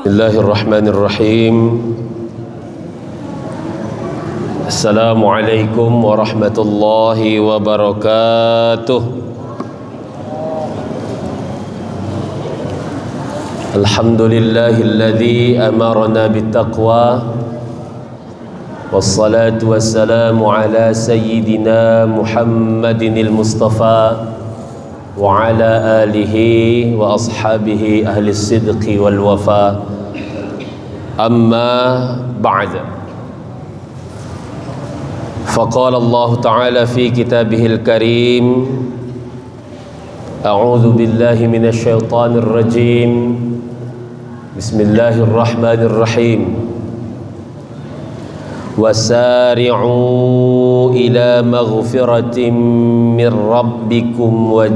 Bismillahirrahmanirrahim. Assalamualaikum warahmatullahi wabarakatuh. Alhamdulillahilladzi amarna bittaqwa wassalatu wassalamu ala sayyidina Muhammadinil Mustafa wa ala alihi wa ashabihi ahli sidqi wal wafa. Amma ba'd. Faqala Allah Ta'ala fi kitabihil karim, a'udzu billahi minasy syaithanir rajim. Bismillahirrahmanirrahim. Wasari'u ila maghfiratin min rabbikum wa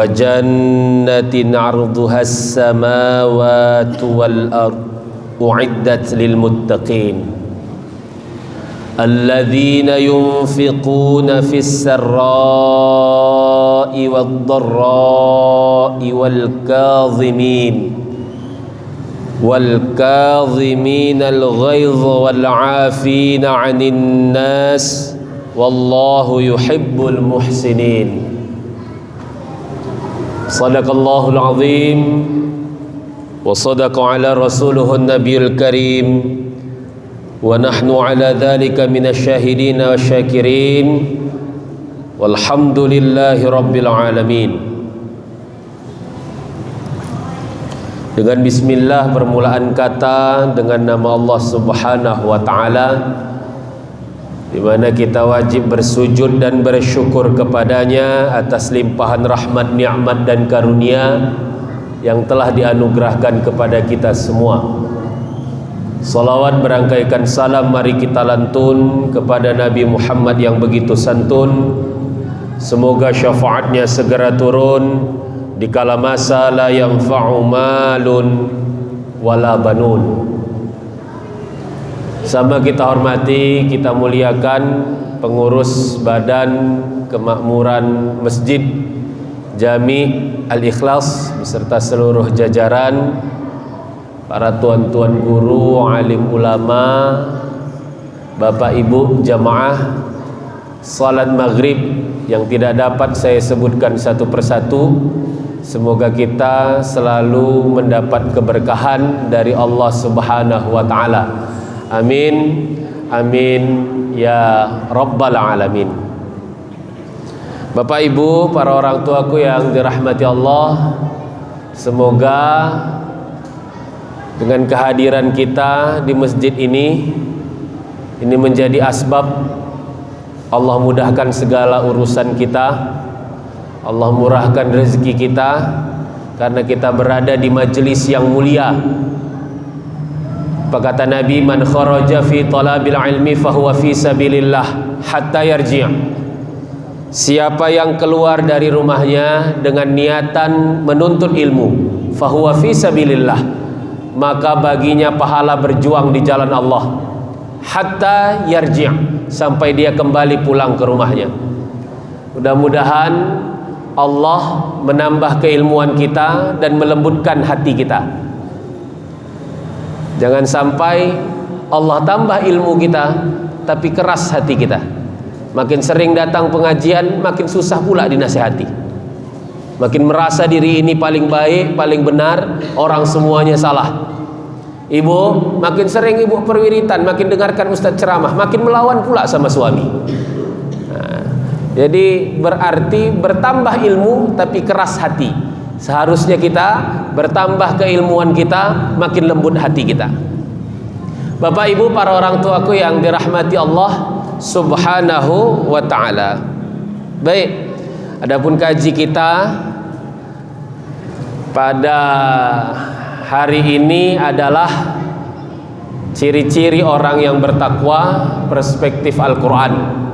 jannatin 'arduha as-samawati wal ard u'iddat lil muttaqin alladzina yunfiquna fis sarra'i wad dharra'i wal kadhimin al-ghayz wal 'afina 'anil nas wallahu yuhibbul muhsinin. Sadaqallahul azim wa sadaqa ala rasuluhun nabiyul karim wa nahnu ala dhalika minasy syahidin wasyakirin walhamdulillahi rabbil alamin. Dengan bismillah permulaan kata, dengan nama Allah Subhanahu wa taala, di mana kita wajib bersujud dan bersyukur kepadanya atas limpahan rahmat, nikmat dan karunia yang telah dianugerahkan kepada kita semua. Salawat berangkaikan salam mari kita lantun kepada Nabi Muhammad yang begitu santun. Semoga syafaatnya segera turun di kala masa la yanfa'u malun wala banun. Sama kita hormati, kita muliakan pengurus Badan Kemakmuran Masjid Jami Al-Ikhlas beserta seluruh jajaran, para tuan-tuan guru, alim ulama, bapak ibu jamaah salat maghrib yang tidak dapat saya sebutkan satu persatu. Semoga kita selalu mendapat keberkahan dari Allah Subhanahu wa taala. Amin, amin ya rabbal alamin. Bapak ibu, para orang tuaku yang dirahmati Allah, semoga dengan kehadiran kita di masjid ini menjadi asbab Allah mudahkan segala urusan kita, Allah murahkan rezeki kita, karena kita berada di majelis yang mulia. Apa kata Nabi, man kharaja fi talabil ilmi fahuwa fi sabilillah hatta yarji'. Siapa yang keluar dari rumahnya dengan niatan menuntut ilmu, fahuwa fi sabilillah, maka baginya pahala berjuang di jalan Allah hatta yarji', sampai dia kembali pulang ke rumahnya. Mudah-mudahan Allah menambah keilmuan kita dan melembutkan hati kita. Jangan sampai Allah tambah ilmu kita tapi keras hati kita. Makin sering datang pengajian, makin susah pula dinasihati. Makin merasa diri ini paling baik, paling benar, orang semuanya salah. Ibu, makin sering ibu perwiritan, makin dengarkan ustaz ceramah, makin melawan pula sama suami. Jadi berarti bertambah ilmu tapi keras hati. Seharusnya kita bertambah keilmuan kita, makin lembut hati kita. Bapak ibu, para orang tuaku yang dirahmati Allah Subhanahu wa ta'ala. Baik, adapun kaji kita pada hari ini adalah ciri-ciri orang yang bertakwa, perspektif Al-Quran.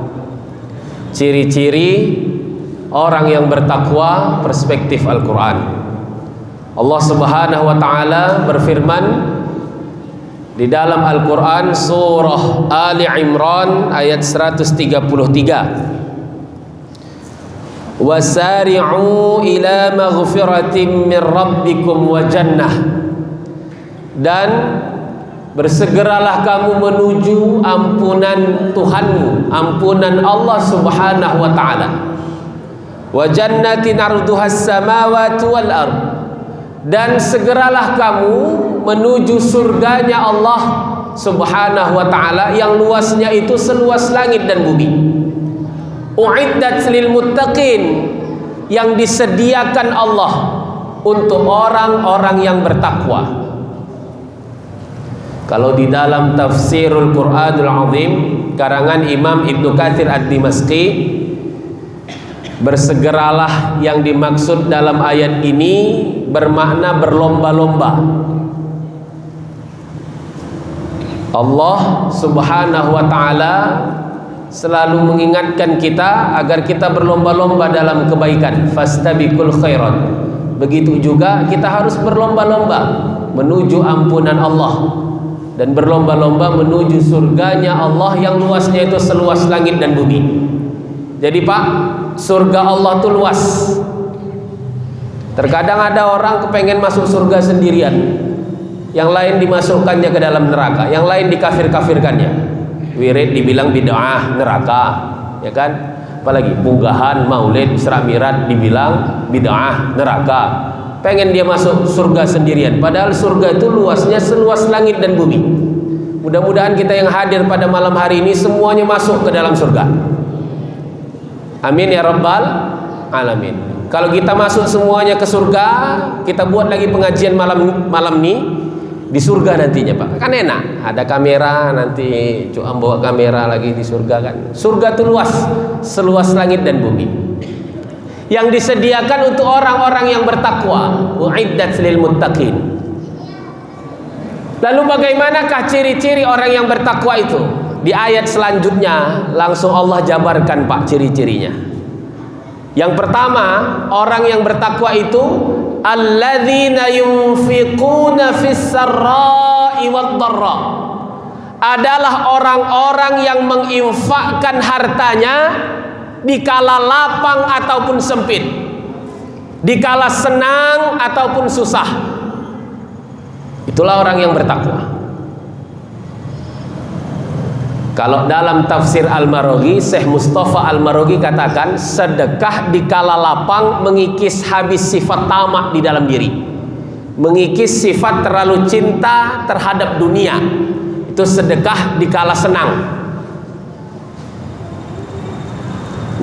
Ciri-ciri orang yang bertakwa, perspektif Al-Quran. Allah Subhanahu wa ta'ala berfirman di dalam Al-Quran surah Ali Imran ayat 133. wasari'u ila maghfiratin min rabbikum wa jannah, dan bersegeralah kamu menuju ampunan Tuhanmu, ampunan Allah Subhanahu wa taala. Wa jannatin 'arduhas samawati wal ard, dan segeralah kamu menuju surganya Allah Subhanahu wa taala yang luasnya itu seluas langit dan bumi. Uiddat lil muttaqin, yang disediakan Allah untuk orang-orang yang bertakwa. Kalau di dalam Tafsirul Quranul Azim karangan Imam Ibnu Katsir Ad-Dimashqi, bersegeralah yang dimaksud dalam ayat ini bermakna berlomba-lomba. Allah Subhanahu wa taala selalu mengingatkan kita agar kita berlomba-lomba dalam kebaikan. Fastabiqul khairat. Begitu juga kita harus berlomba-lomba menuju ampunan Allah dan berlomba-lomba menuju surganya Allah yang luasnya itu seluas langit dan bumi. Jadi Pak, surga Allah itu luas. Terkadang ada orang kepengen masuk surga sendirian, yang lain dimasukkannya ke dalam neraka, yang lain dikafir-kafirkannya. Wirid dibilang bid'ah, neraka, ya kan? Apalagi bunggahan, maulid, Isra Mi'raj dibilang bid'ah, neraka. Pengen dia masuk surga sendirian, padahal surga itu luasnya seluas langit dan bumi. Mudah-mudahan kita yang hadir pada malam hari ini semuanya masuk ke dalam surga. Amin ya rabbal alamin. Kalau kita masuk semuanya ke surga, kita buat lagi pengajian malam ini di surga nantinya Pak. Kan enak, ada kamera, nanti Cuam bawa kamera lagi di surga kan. Surga itu luas, seluas langit dan bumi, yang disediakan untuk orang-orang yang bertakwa. Uiddat lil muttaqin. Lalu bagaimanakah ciri-ciri orang yang bertakwa itu? Di ayat selanjutnya langsung Allah jabarkan Pak ciri-cirinya. Yang pertama, orang yang bertakwa itu alladzina yunfiquna fis sarra'i wad dharra, adalah orang-orang yang menginfakkan hartanya di kala lapang ataupun sempit, di kala senang ataupun susah. Itulah orang yang bertakwa. Kalau dalam tafsir Al-Maraghi, Syekh Mustafa Al-Maraghi katakan, sedekah di kala lapang mengikis habis sifat tamak di dalam diri, mengikis sifat terlalu cinta terhadap dunia. Itu sedekah di kala senang.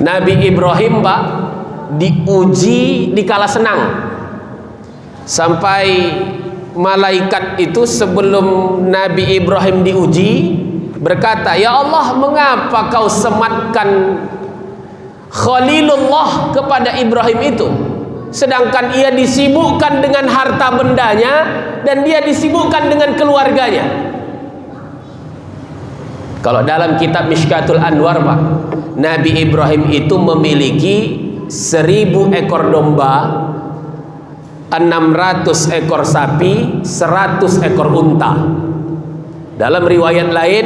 Nabi Ibrahim Pak diuji di kala senang, sampai malaikat itu sebelum Nabi Ibrahim diuji berkata, ya Allah, mengapa kau sematkan Khalilullah kepada Ibrahim itu, sedangkan ia disibukkan dengan harta bendanya dan dia disibukkan dengan keluarganya. Kalau dalam kitab Mishkatul Anwar Pak, Nabi Ibrahim itu memiliki 1000 ekor domba, 600 ekor sapi, 100 ekor unta. Dalam riwayat lain,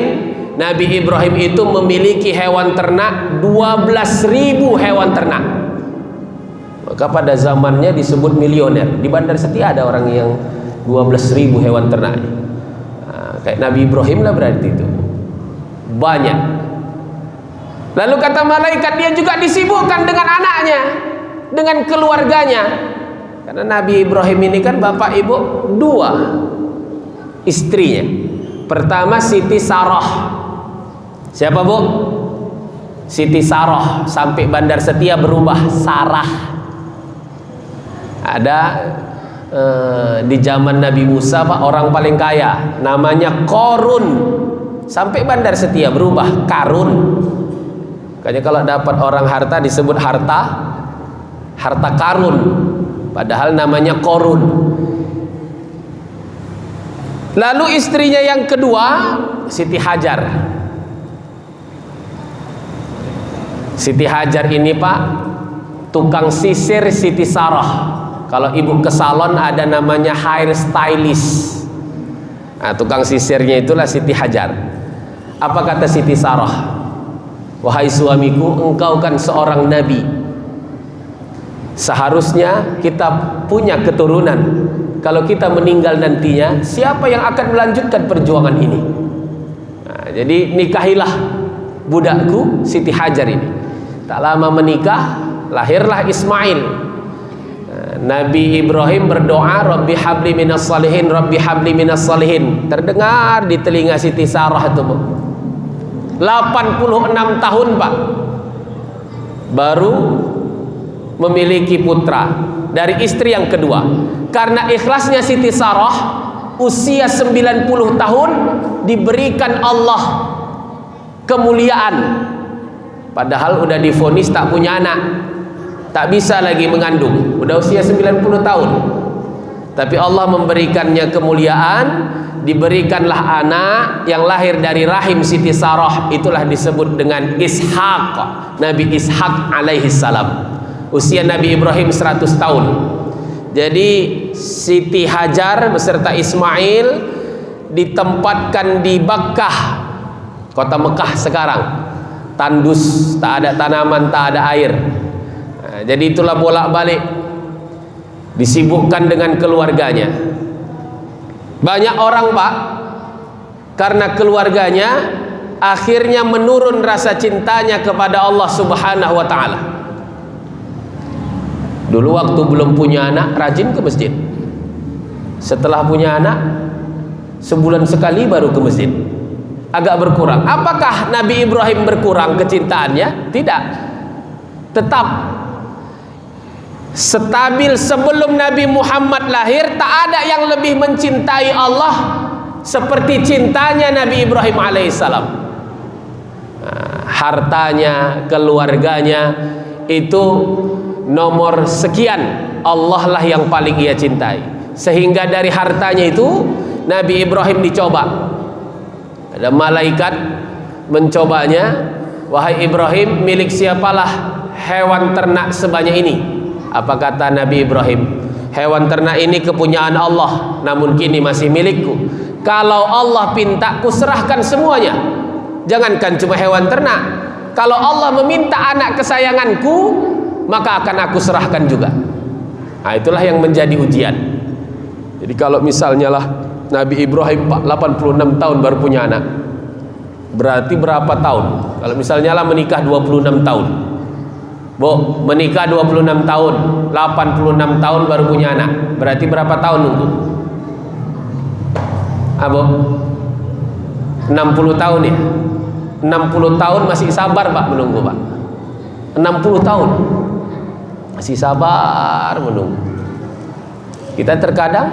Nabi Ibrahim itu memiliki hewan ternak 12.000 hewan ternak. Maka pada zamannya disebut milioner. Di Bandar Setia ada orang yang 12.000 hewan ternak. Nah, kayak Nabi Ibrahim lah berarti itu. Banyak. Lalu kata malaikat, dia juga disibukkan dengan anaknya, dengan keluarganya. Karena Nabi Ibrahim ini kan bapak ibu 2 istrinya. Pertama Siti Sarah. Siapa Bu? Siti Sarah. Sampai Bandar Setia berubah Sarah. Ada di zaman Nabi Musa Pak, orang paling kaya namanya Korun. Sampai Bandar Setia berubah Karun. Makanya kalau dapat orang harta disebut harta karun, padahal namanya Korun. Lalu istrinya yang kedua Siti Hajar. Siti Hajar ini Pak tukang sisir Siti Sarah. Kalau ibu ke salon ada namanya hair stylist. Nah, tukang sisirnya itulah Siti Hajar. Apa kata Siti Sarah? Wahai suamiku, engkau kan seorang nabi, Seharusnya kita punya keturunan. Kalau kita meninggal nantinya, siapa yang akan melanjutkan perjuangan ini? Nah, jadi nikahilah budakku Siti Hajar ini. Tak lama menikah, lahirlah Ismail. Nah, Nabi Ibrahim berdoa, Rabbi habli minas salihin, Rabbi habli minas salihin. Terdengar di telinga Siti Sarah itu, 86 tahun Pak, baru memiliki putra dari istri yang kedua. Karena ikhlasnya Siti Sarah, usia 90 tahun diberikan Allah kemuliaan, padahal udah divonis tak punya anak, tak bisa lagi mengandung, udah usia 90 tahun. Tapi Allah memberikannya kemuliaan, diberikanlah anak yang lahir dari rahim Siti Sarah, itulah disebut dengan Ishaq, Nabi Ishaq alaihi salam. Usia Nabi Ibrahim 100 tahun. Jadi Siti Hajar beserta Ismail ditempatkan di Makkah, kota Mekah sekarang. Tandus, tak ada tanaman, tak ada air. Nah, jadi itulah bolak-balik, disibukkan dengan keluarganya. Banyak orang Pak, karena keluarganya akhirnya menurun rasa cintanya kepada Allah Subhanahu wa ta'ala. Dulu waktu belum punya anak, rajin ke masjid. Setelah punya anak, sebulan sekali baru ke masjid. Agak berkurang. Apakah Nabi Ibrahim berkurang kecintaannya? Tidak. Tetap stabil. Sebelum Nabi Muhammad lahir, tak ada yang lebih mencintai Allah seperti cintanya Nabi Ibrahim alaihissalam. Nah, hartanya, keluarganya itu nomor sekian, Allah lah yang paling ia cintai. Sehingga dari hartanya itu Nabi Ibrahim dicoba. Ada malaikat mencobanya, wahai Ibrahim, milik siapalah hewan ternak sebanyak ini? Apa kata Nabi Ibrahim? Hewan ternak ini kepunyaan Allah, namun kini masih milikku. Kalau Allah pinta, ku serahkan semuanya. Jangankan cuma hewan ternak, kalau Allah meminta anak kesayanganku, maka akan aku serahkan juga. Nah, itulah yang menjadi ujian. Jadi kalau misalnya lah Nabi Ibrahim 86 tahun baru punya anak, berarti berapa tahun? Kalau misalnya lah menikah 26 tahun, Bu, menikah 26 tahun, 86 tahun baru punya anak, berarti berapa tahun nunggu? Bu, 60 tahun ya. 60 tahun masih sabar Pak menunggu Pak. 60 tahun masih sabar menunggu. Kita terkadang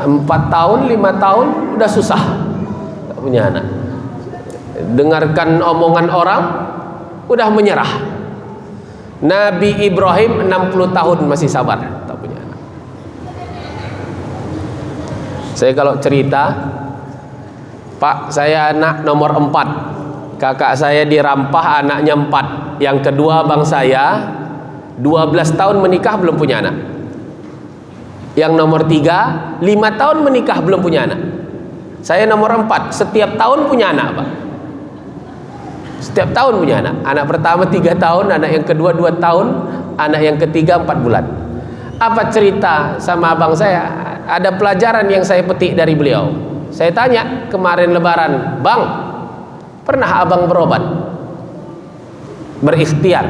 4 tahun, 5 tahun udah susah gak punya anak. Dengarkan omongan orang udah menyerah. Nabi Ibrahim 60 tahun masih sabar tak punya anak. Saya kalau cerita, Pak, saya anak nomor 4, kakak saya dirampah anaknya 4, yang kedua abang saya 12 tahun menikah belum punya anak, yang nomor 3 5 tahun menikah belum punya anak, saya nomor 4 setiap tahun punya anak Pak, setiap tahun punya anak. Anak pertama 3 tahun, anak yang kedua 2 tahun, anak yang ketiga 4 bulan. Apa cerita sama abang saya? Ada pelajaran yang saya petik dari beliau. Saya tanya kemarin lebaran, Bang, pernah abang berobat? Berikhtiar?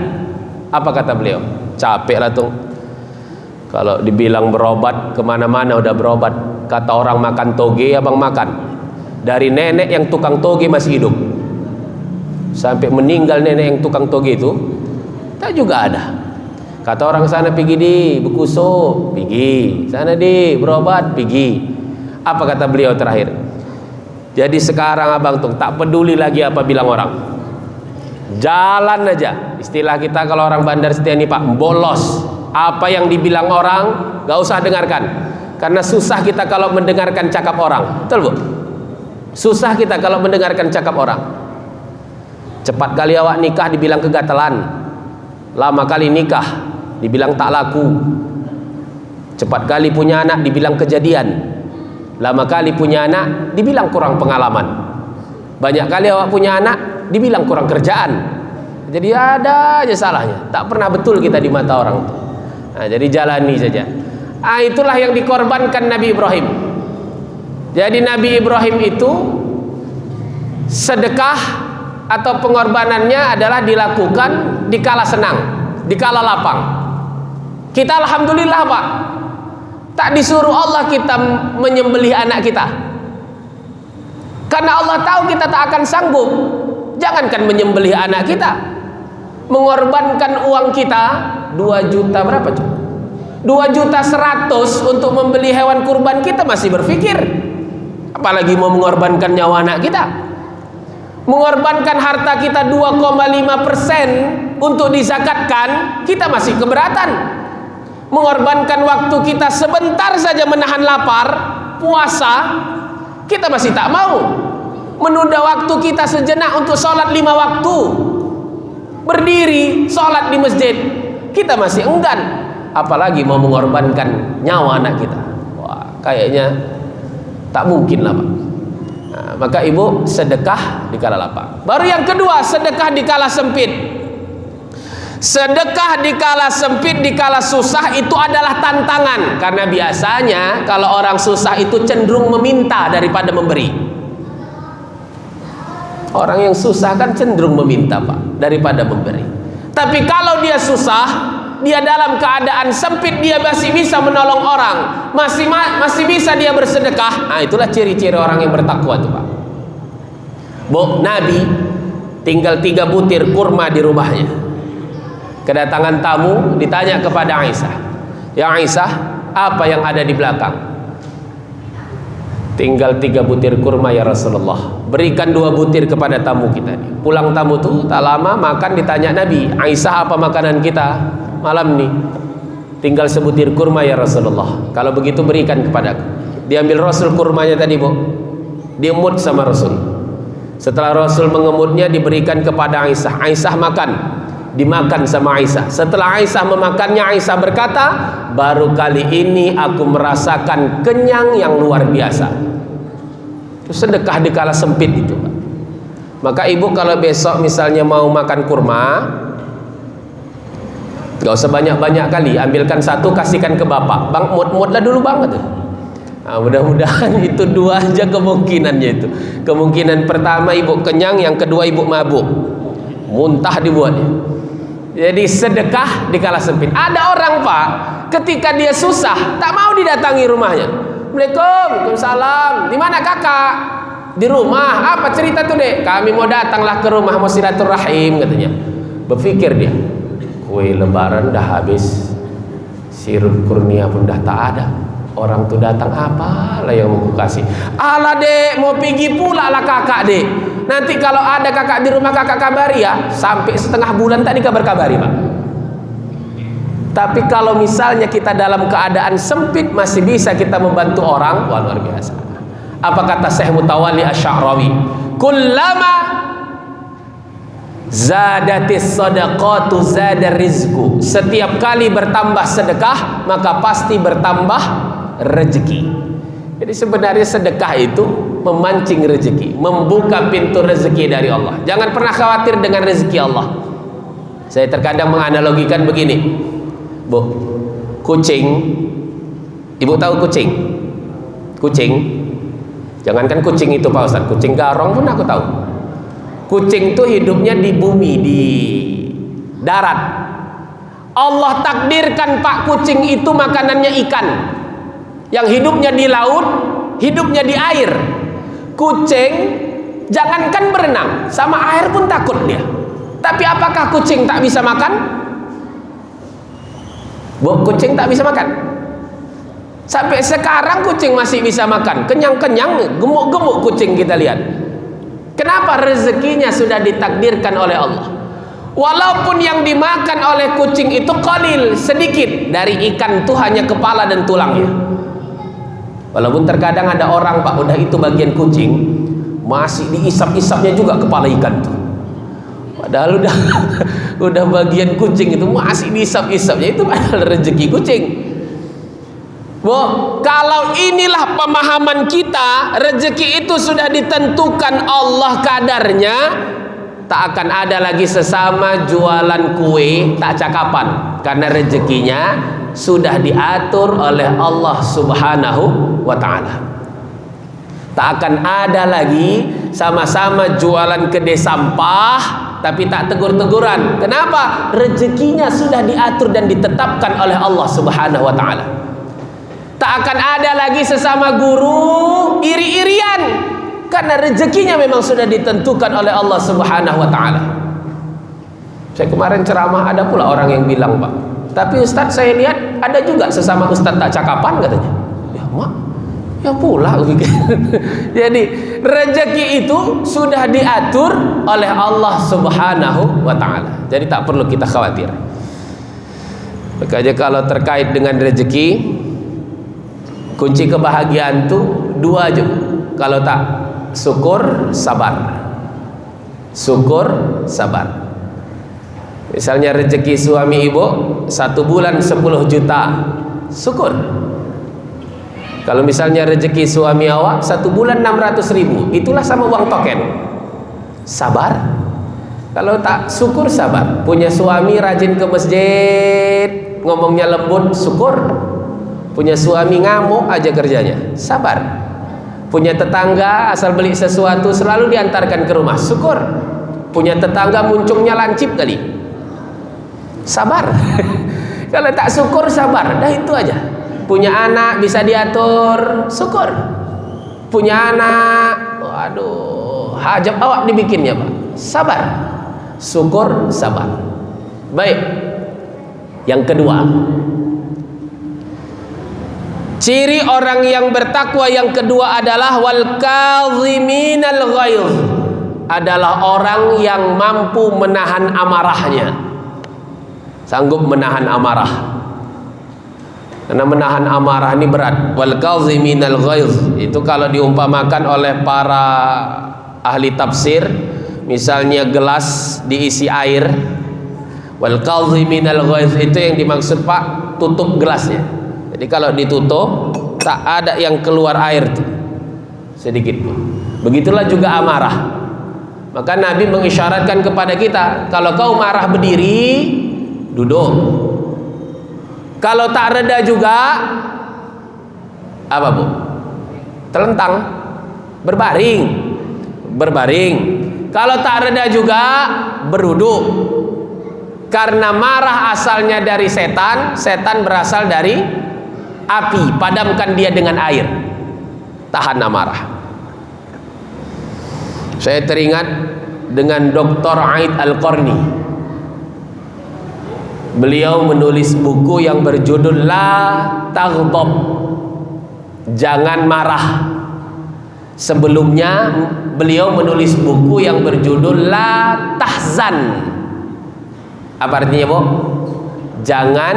Apa kata beliau? Capek lah tuh, kalau dibilang berobat kemana-mana udah berobat. Kata orang makan toge, abang makan. Dari nenek yang tukang toge masih hidup sampai meninggal nenek yang tukang toge itu, tak juga ada. Kata orang sana, pergi di bekuso, pergi sana di berobat, pergi. Apa kata beliau terakhir? Jadi sekarang abang tuh tak peduli lagi apa bilang orang, jalan aja. Istilah kita kalau orang Bandar Setia ini Pak, bolos. Apa yang dibilang orang gak usah dengarkan, karena susah kita kalau mendengarkan cakap orang. Betul Bu? Susah kita kalau mendengarkan cakap orang. Cepat kali awak nikah dibilang kegatelan, lama kali nikah dibilang tak laku. Cepat kali punya anak dibilang kejadian, lama kali punya anak dibilang kurang pengalaman. Banyak kali awak punya anak dibilang kurang kerjaan. Jadi ada aja salahnya, tak pernah betul kita di mata orang. Jadi jalani saja. Itulah yang dikorbankan Nabi Ibrahim. Jadi Nabi Ibrahim itu sedekah atau pengorbanannya adalah dilakukan di kala senang, di kala lapang. Kita alhamdulillah Pak, tak disuruh Allah kita menyembelih anak kita, karena Allah tahu kita tak akan sanggup. Jangankan menyembelih anak kita, mengorbankan uang kita 2 juta berapa coba? 2.100.000 untuk membeli hewan kurban kita masih berpikir, apalagi mau mengorbankan nyawa anak kita. Mengorbankan harta kita 2,5% untuk dizakatkan, kita masih keberatan. Mengorbankan waktu kita sebentar saja menahan lapar, puasa, kita masih tak mau. Menunda waktu kita sejenak untuk sholat 5 waktu, berdiri sholat di masjid, kita masih enggan. Apalagi mau mengorbankan nyawa anak kita. Wah, kayaknya tak mungkin lah Pak. Maka ibu sedekah di kala lapang. Baru yang kedua, sedekah di kala sempit. Sedekah di kala sempit, di kala susah itu adalah tantangan. Karena biasanya kalau orang susah itu cenderung meminta daripada memberi. Orang yang susah kan cenderung meminta Pak, daripada memberi. Tapi kalau dia susah, dia dalam keadaan sempit, dia masih bisa menolong orang, masih bisa dia bersedekah. Itulah ciri-ciri orang yang bertakwa itu Pak. Nabi tinggal 3 butir kurma di rumahnya. Kedatangan tamu, ditanya kepada Aisyah, "Ya Aisyah, apa yang ada di belakang?" "Tinggal 3 butir kurma ya Rasulullah." Berikan 2 butir kepada tamu kita. Pulang tamu tuh tak lama makan, ditanya Nabi, "Aisyah, apa makanan kita malam nih?" "Tinggal sebutir kurma ya Rasulullah." "Kalau begitu berikan kepadaku." Diambil Rasul kurmanya tadi Bu, diemut sama Rasul. Setelah Rasul mengemutnya, diberikan kepada Aisyah. Aisyah makan, dimakan sama Aisyah. Setelah Aisyah memakannya, Aisyah berkata, "Baru kali ini aku merasakan kenyang yang luar biasa." Itu sedekah di kala sempit itu Pak. Maka ibu kalau besok misalnya mau makan kurma, gak usah banyak-banyak kali, ambilkan 1 kasihkan ke bapak. "Bang, mut-mut lah dulu bang," gitu. Mudah-mudahan itu 2 aja kemungkinannya itu. Kemungkinan pertama ibu kenyang, yang kedua ibu mabuk, muntah dibuatnya. Jadi sedekah di kala sempit. Ada orang Pak, ketika dia susah tak mau didatangi rumahnya. "Assalamualaikum." "Waalaikumsalam." "Di mana kakak?" "Di rumah." "Apa cerita tuh Dek?" "Kami mau datanglah ke rumah, mau silaturahim," katanya. Berpikir dia, kue lebaran dah habis, sirup kurnia pun dah tak ada, orang tuh datang apalah yang mau kasih. "Alah Dek, mau pergi pula lah kakak Dek. Nanti kalau ada kakak di rumah kakak kabari ya." Sampai setengah bulan tadi kabar-kabari Pak. Tapi kalau misalnya kita dalam keadaan sempit masih bisa kita membantu orang, wah luar biasa. Apa kata Syekh Mutawalli Asy-Sya'rawi? "Kullama zadatis sadaqatu zadar rizqu." Setiap kali bertambah sedekah, maka pasti bertambah rezeki. Jadi sebenarnya sedekah itu memancing rezeki, membuka pintu rezeki dari Allah. Jangan pernah khawatir dengan rezeki Allah. Saya terkadang menganalogikan begini Bu, kucing, ibu tahu kucing? Kucing, jangankan kucing itu Pak Ustaz, kucing garong pun aku tahu. Kucing itu hidupnya di bumi, di darat. Allah takdirkan Pak kucing itu makanannya ikan, yang hidupnya di laut, hidupnya di air. Kucing jangankan berenang, sama air pun takut dia. Tapi apakah kucing tak bisa makan? Bu, kucing tak bisa makan. Sampai sekarang kucing masih bisa makan, kenyang-kenyang, gemuk-gemuk kucing kita lihat. Kenapa? Rezekinya sudah ditakdirkan oleh Allah. Walaupun yang dimakan oleh kucing itu qalil, sedikit, dari ikan itu hanya kepala dan tulangnya. Walaupun terkadang ada orang Pak, udah itu bagian kucing, masih diisap-isapnya juga kepala ikan tuh. Padahal udah bagian kucing itu masih diisap-isapnya, itu padahal rezeki kucing. Bu, kalau inilah pemahaman kita, rezeki itu sudah ditentukan Allah kadarnya, tak akan ada lagi sesama jualan kue tak cakapan, karena rezekinya sudah diatur oleh Allah Subhanahu wa ta'ala. Tak akan ada lagi sama-sama jualan kedai sampah tapi tak tegur-teguran. Kenapa? Rezekinya sudah diatur dan ditetapkan oleh Allah Subhanahu wa ta'ala. Tak akan ada lagi sesama guru iri-irian, karena rezekinya memang sudah ditentukan oleh Allah Subhanahu wa ta'ala. Saya kemarin ceramah, ada pula orang yang bilang, Pak, tapi Ustadz saya lihat ada juga sesama Ustadz tak cakapan katanya. Ya mak, ya pula. Jadi rezeki itu sudah diatur oleh Allah Subhanahu wa ta'ala. Jadi tak perlu kita khawatir. Makanya kalau terkait dengan rezeki, kunci kebahagiaan itu dua aja. Kalau tak syukur, sabar. Syukur, sabar. Misalnya rezeki suami ibu 1 bulan 10 juta, syukur. Kalau misalnya rezeki suami awak 1 bulan 600.000, itulah sama uang token, sabar. Kalau tak syukur, sabar. Punya suami rajin ke masjid, ngomongnya lembut, syukur. Punya suami ngamuk aja kerjanya, sabar. Punya tetangga asal beli sesuatu selalu diantarkan ke rumah, syukur. Punya tetangga muncungnya lancip kali, sabar. Kalau tak syukur, sabar. Dah itu aja. Punya anak bisa diatur, syukur. Punya anak, waduh, hajab awak dibikinnya, Pak, sabar. Syukur, sabar. Baik. Yang kedua, ciri orang yang bertakwa yang kedua adalah wal kaziminal ghaiz, adalah orang yang mampu menahan amarahnya, sanggup menahan amarah. Karena menahan amarah ini berat. Wal kaziminal ghaiz itu kalau diumpamakan oleh para ahli tafsir, misalnya gelas diisi air, wal kaziminal ghaiz itu yang dimaksud, Pak, tutup gelasnya. Jadi kalau ditutup tak ada yang keluar air tuh sedikit pun. Begitulah juga amarah. Maka Nabi mengisyaratkan kepada kita, kalau kau marah berdiri, duduk. Kalau tak reda juga, apa Bu? Telentang, berbaring. Berbaring. Kalau tak reda juga, berduduk. Karena marah asalnya dari setan, setan berasal dari api, padamkan dia dengan air, tahan amarah. Saya teringat dengan Dr. Aid Al-Qarni. Beliau menulis buku yang berjudul La Taghdab, jangan marah. Sebelumnya beliau menulis buku yang berjudul La Tahzan. Apa artinya, Bu? Jangan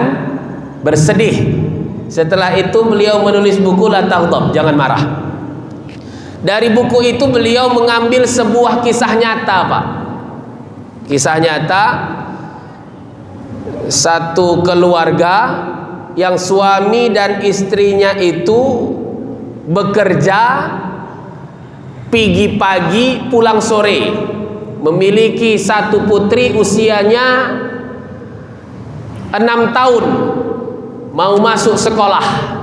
bersedih. Setelah itu beliau menulis buku La Taghdab, jangan marah. Dari buku itu beliau mengambil sebuah kisah nyata, Pak. Kisah nyata satu keluarga yang suami dan istrinya itu bekerja pergi pagi pulang sore, memiliki satu putri usianya 6 tahun, mau masuk sekolah.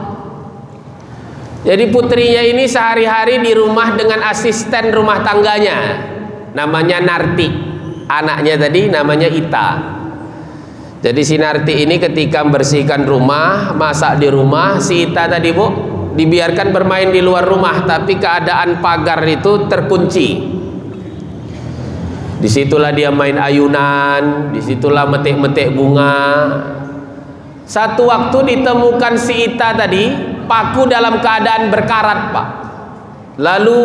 Jadi putrinya ini sehari-hari di rumah dengan asisten rumah tangganya, namanya Narti. Anaknya tadi namanya Ita. Jadi si Narti ini ketika membersihkan rumah, masak di rumah, si Ita tadi, Bu, dibiarkan bermain di luar rumah, tapi keadaan pagar itu terkunci. Disitulah dia main ayunan, disitulah metik-metik bunga. Satu waktu ditemukan si Ita tadi paku dalam keadaan berkarat, Pak. Lalu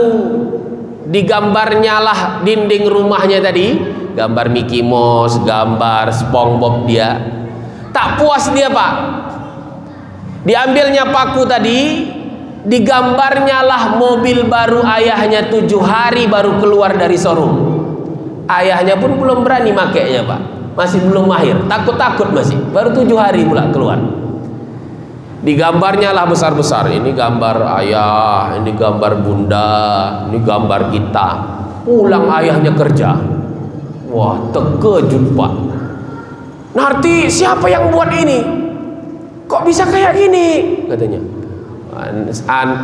digambarnya lah dinding rumahnya tadi, gambar Mickey Mouse, gambar SpongeBob dia. Tak puas dia, Pak. Diambilnya paku tadi, digambarnya lah mobil baru ayahnya 7 hari baru keluar dari showroom. Ayahnya pun belum berani makainya, Pak. Masih belum mahir, takut-takut masih. Baru 7 hari pula keluar. Digambarnya lah besar-besar. Ini gambar ayah, ini gambar bunda, ini gambar kita. Pulang ayahnya kerja. Wah, terkejut Pak. Narti, siapa yang buat ini? Kok bisa kayak gini? Katanya.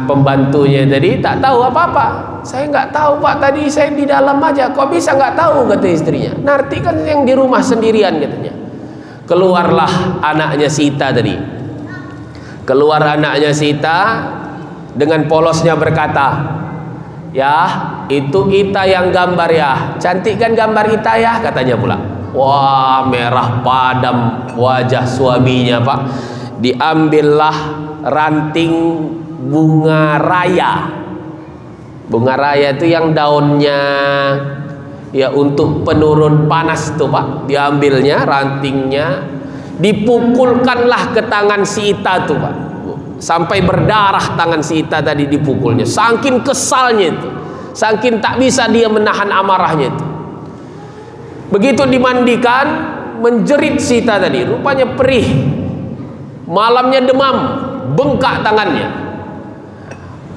Pembantunya tadi tak tahu apa-apa. Saya nggak tahu Pak, tadi saya di dalam aja. Kok bisa nggak tahu, kata istrinya. Narti kan yang di rumah sendirian, katanya. Keluarlah anaknya Sita tadi. Keluar anaknya Sita dengan polosnya berkata, ya itu Ita yang gambar ya, cantik kan gambar Ita ya, katanya pula. Wah, merah padam wajah suaminya Pak. Diambillah ranting bunga raya. Bunga raya itu yang daunnya ya untuk penurun panas tuh Pak. Diambilnya rantingnya, dipukulkanlah ke tangan si Ita tuh Pak, sampai berdarah tangan si Ita tadi dipukulnya. Saking kesalnya itu, saking tak bisa dia menahan amarahnya itu. Begitu dimandikan, menjerit si Ita tadi, rupanya perih, malamnya demam, bengkak tangannya.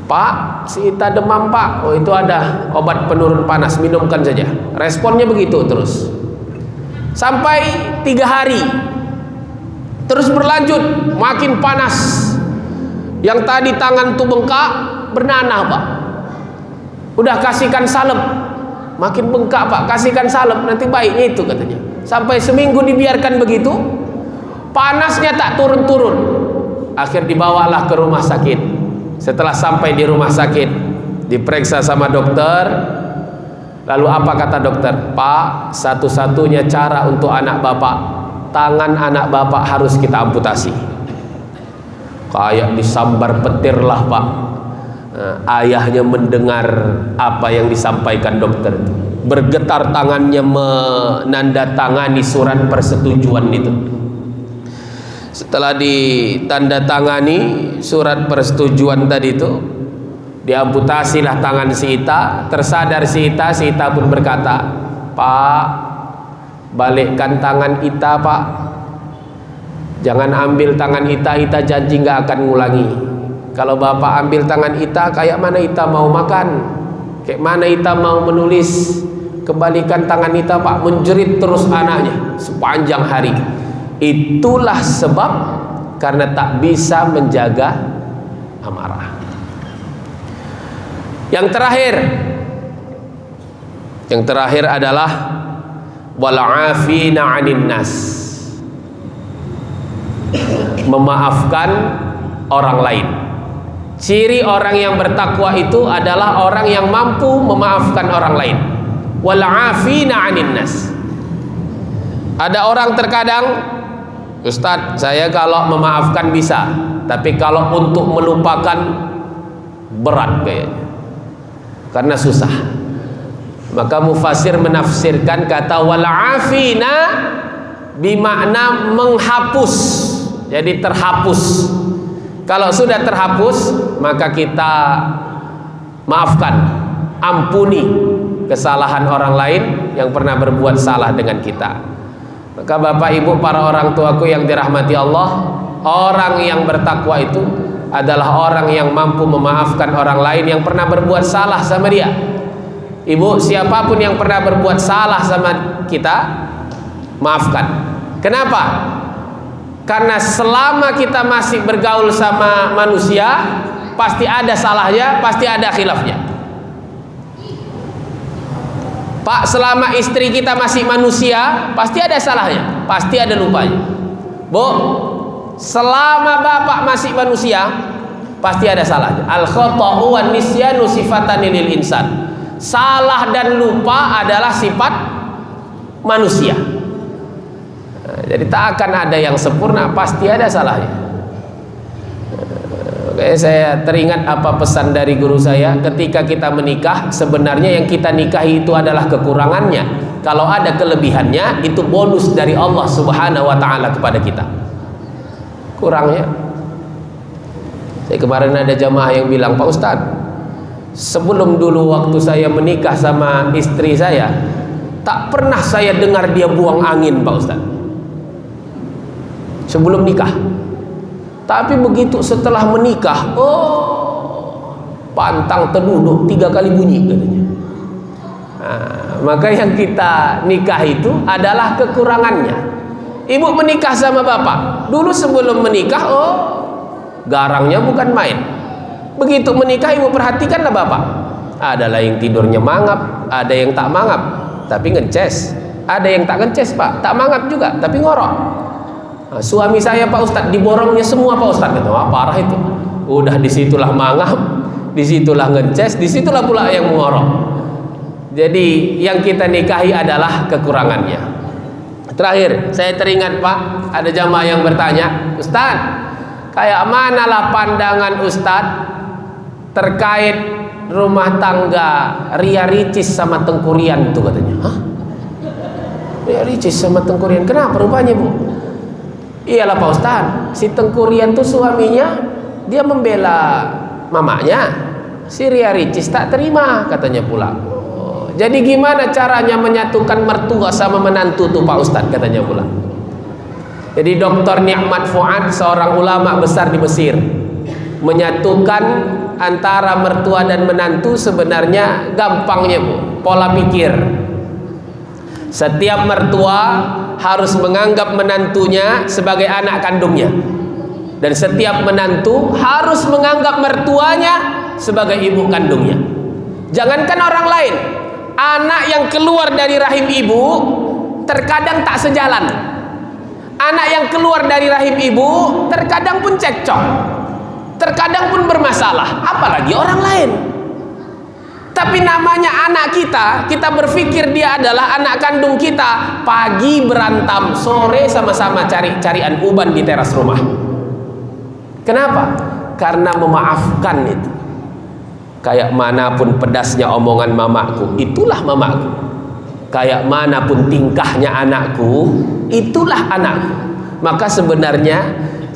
Pak, si Ita demam Pak. Oh, itu ada obat penurun panas, minumkan saja. Responnya begitu terus sampai 3 hari. Terus berlanjut, makin panas. Yang tadi tangan tuh bengkak, bernanah Pak. Udah kasihkan salep, makin bengkak Pak, kasihkan salep, nanti baiknya itu, katanya. Sampai seminggu dibiarkan begitu, panasnya tak turun-turun. Akhir dibawalah ke rumah sakit. Setelah sampai di rumah sakit, diperiksa sama dokter. Lalu apa kata dokter? Pak, satu-satunya cara untuk anak bapak, tangan anak bapak harus kita amputasi. Kayak disambar petir lah Pak. Ayahnya mendengar apa yang disampaikan dokter itu, bergetar tangannya menandatangani surat persetujuan itu. Setelah ditandatangani surat persetujuan tadi itu, diamputasilah tangan si Ita. Tersadar si Ita pun berkata, Pak, balikkan tangan Ita Pak, jangan ambil tangan Ita janji nggak akan ngulangi. Kalau bapak ambil tangan Ita, kayak mana Ita mau makan, kayak mana Ita mau menulis. Kembalikan tangan Ita Pak. Menjerit terus anaknya sepanjang hari. Itulah sebab karena tak bisa menjaga amarah. Yang terakhir adalah wal'afina 'anin nas, memaafkan orang lain. Ciri orang yang bertakwa itu adalah orang yang mampu memaafkan orang lain. Wal'afina 'anin nas. Ada orang terkadang, Ustadz, saya kalau memaafkan bisa, tapi kalau untuk melupakan berat kayaknya, karena susah. Maka mufasir menafsirkan kata wal'afina bimakna menghapus. Jadi terhapus. Kalau sudah terhapus, maka kita maafkan, ampuni kesalahan orang lain yang pernah berbuat salah dengan kita. Maka Bapak Ibu, para orang tuaku yang dirahmati Allah, orang yang bertakwa itu adalah orang yang mampu memaafkan orang lain yang pernah berbuat salah sama dia. Ibu, siapapun yang pernah berbuat salah sama kita, maafkan. Kenapa? Karena selama kita masih bergaul sama manusia, pasti ada salahnya, pasti ada khilafnya. Pak, selama istri kita masih manusia, pasti ada salahnya, pasti ada lupanya. Bu, selama bapak masih manusia, pasti ada salahnya. Al-khata'u wan nisyanu sifatan lil insan. Salah dan lupa adalah sifat manusia. Jadi tak akan ada yang sempurna, pasti ada salahnya. Oke, saya teringat apa pesan dari guru saya, ketika kita menikah, sebenarnya yang kita nikahi itu adalah kekurangannya. Kalau ada kelebihannya, itu bonus dari Allah Subhanahu wa ta'ala kepada kita. Kurangnya, saya kemarin ada jamaah yang bilang, Pak Ustadz, sebelum dulu waktu saya menikah sama istri saya, tak pernah saya dengar dia buang angin, Pak Ustadz, sebelum nikah. Tapi begitu setelah menikah, oh, pantang terduduk 3 kali bunyi katanya. Maka yang kita nikah itu adalah kekurangannya. Ibu menikah sama bapak, dulu sebelum menikah, garangnya bukan main. Begitu menikah, ibu perhatikanlah bapak. Adalah yang tidurnya mangap, ada yang tak mangap tapi ngeces, ada yang tak ngeces pak, tak mangap juga tapi ngorok. Suami saya Pak Ustadz, diborongnya semua Pak Ustadz. Kata, parah itu. Udah disitulah mangap, disitulah ngeces, disitulah pula yang mengorok. Jadi yang kita nikahi adalah kekurangannya. Terakhir, saya teringat Pak, ada jamaah yang bertanya, Ustadz, kayak manalah pandangan Ustadz terkait rumah tangga Ria Ricis sama Tengkurian itu katanya. Hah? Ria Ricis sama Tengkurian, kenapa rupanya Bu? Iyalah Pak Ustadz, si Tengkurian tuh suaminya dia membela mamanya, si Ria Ricis tak terima katanya pula. Jadi gimana caranya menyatukan mertua sama menantu tuh Pak Ustadz katanya pula. Jadi Dr. Ni'mat Fuad, seorang ulama besar di Mesir, menyatukan antara mertua dan menantu sebenarnya gampangnya Bu, pola pikir. Setiap mertua harus menganggap menantunya sebagai anak kandungnya, dan setiap menantu harus menganggap mertuanya sebagai ibu kandungnya. Jangankan orang lain, anak yang keluar dari rahim ibu terkadang tak sejalan. Anak yang keluar dari rahim ibu terkadang pun cekcok, terkadang pun bermasalah, apalagi orang lain. Tapi namanya anak kita, kita berpikir dia adalah anak kandung kita. Pagi berantam, sore sama-sama cari-carian uban di teras rumah. Kenapa? Karena memaafkan itu. Kayak manapun pedasnya omongan mamaku, itulah mamaku. Kayak manapun tingkahnya anakku, itulah anakku. Maka sebenarnya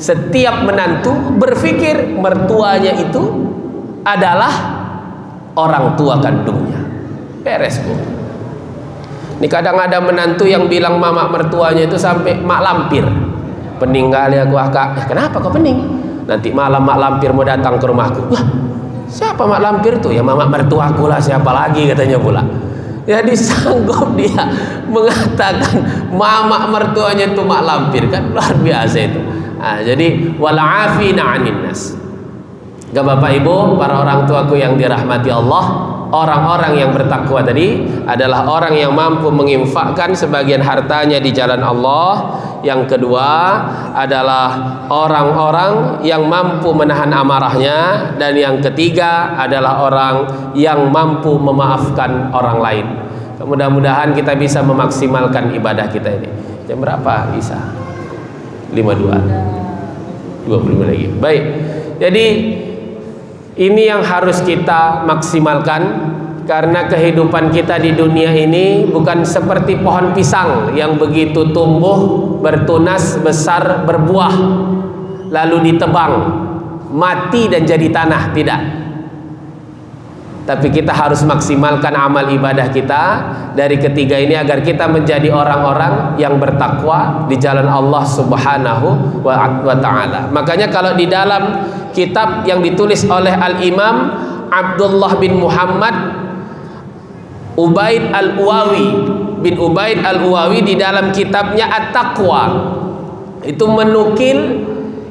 setiap menantu berpikir mertuanya itu adalah orang tua kandungnya. Beres Bu. Ini kadang ada menantu yang bilang mama mertuanya itu sampai mak lampir. Pening kali aku akak. Kenapa kau pening? Nanti malam mak lampir mau datang ke rumahku. Wah, siapa mak lampir tuh? Ya mama mertuaku lah, siapa lagi katanya pula. Jadi sanggup dia mengatakan mama mertuanya itu mak lampir, kan luar biasa itu. Jadi wal'afina 'anin nas. Gak Bapak Ibu, para orang tuaku yang dirahmati Allah, orang-orang yang bertakwa tadi adalah orang yang mampu menginfakkan sebagian hartanya di jalan Allah. Yang kedua adalah orang-orang yang mampu menahan amarahnya. Dan yang ketiga adalah orang yang mampu memaafkan orang lain. Mudah-mudahan kita bisa memaksimalkan ibadah kita ini. Jam berapa Isa? 52 25 lagi. Baik. Jadi ini yang harus kita maksimalkan, karena kehidupan kita di dunia ini bukan seperti pohon pisang yang begitu tumbuh, bertunas, besar, berbuah, lalu ditebang, mati dan jadi tanah. Tidak. Tapi kita harus maksimalkan amal ibadah kita dari ketiga ini agar kita menjadi orang-orang yang bertakwa di jalan Allah Subhanahu wa ta'ala. Makanya kalau di dalam kitab yang ditulis oleh Al-Imam Abdullah bin Muhammad Ubaid Al-Uwawi di dalam kitabnya At-Taqwa itu menukil